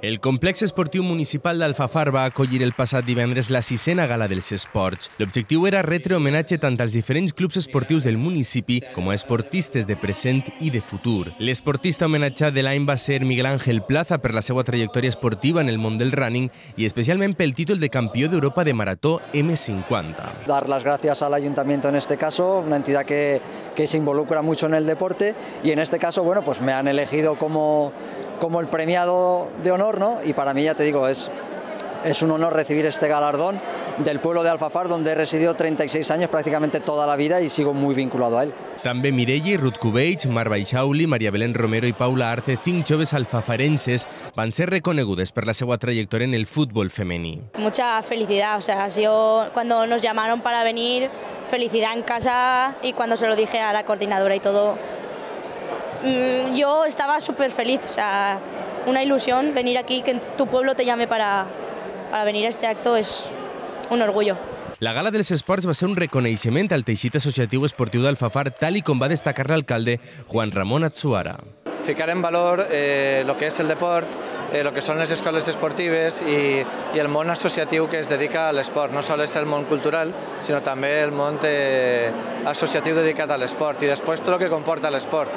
El complex esportiu municipal d'Alfafar va acollir el passat divendres la 6a gala dels esports. L'objectiu era retre homenatge tant als diferents clubs esportius del municipi com a esportistes de present i de futur. L'esportista homenatjat de l'any va ser Miguel Ángel Plaza per la seva trajectòria esportiva en el món del running i especialment pel títol de campió d'Europa de marató M50. Dar las gracias al ayuntamiento en este caso, una entidad que se involucra mucho en el deporte y en este caso, bueno, pues me han elegido como el premiado de honor, ¿no? Y para mí, ya te digo, es un honor recibir este galardón del pueblo de Alfafar, donde he residido 36 años, prácticamente toda la vida, y sigo muy vinculado a él. També Mireia i Ruth Cubells, Mar Baixauli, Maria Belén Romero i Paula Arce, 5 joves alfafarenses, van ser reconegudes per la seva trayectoria en el fútbol femení. Mucha felicidad, o sea, ha sido cuando nos llamaron para venir, felicidad en casa, y cuando se lo dije a la coordinadora y todo, yo estaba súper feliz, o sea, una ilusión venir aquí, que tu pueblo te llame para venir a este acto es un orgullo. La gala dels esports va ser un reconeixement al teixit associatiu esportiu d'Alfafar, tal i com va destacar l'alcalde Juan Ramón Atsuara. Ficar en valor lo que es el deport, lo que son les escoles esportives i el món associatiu que es dedica a l'esport. No sols és el món cultural, sinó també el món associatiu dedicat a l'esport i després tot el que comporta l'esport.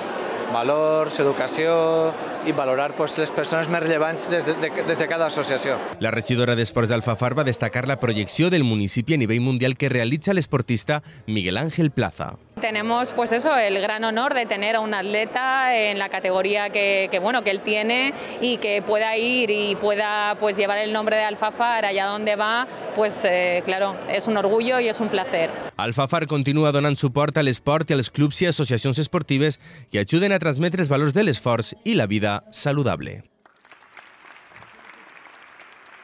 Valors, educació i valorar les persones més rellevants des de cada associació. La regidora d'Esports d'Alfafar va destacar la projecció del municipi a nivell mundial que realitza l'esportista Miguel Ángel Plaza. Tenemos pues eso, el gran honor de tener a un atleta en la categoría que él tiene y que pueda ir y pueda pues llevar el nombre de Alfafar allá donde va, pues claro, es un orgullo y es un placer. Alfafar continua donant suport a l'esport i als clubs i associacions esportives que ajuden a transmetre els valors de l'esforç i la vida saludable.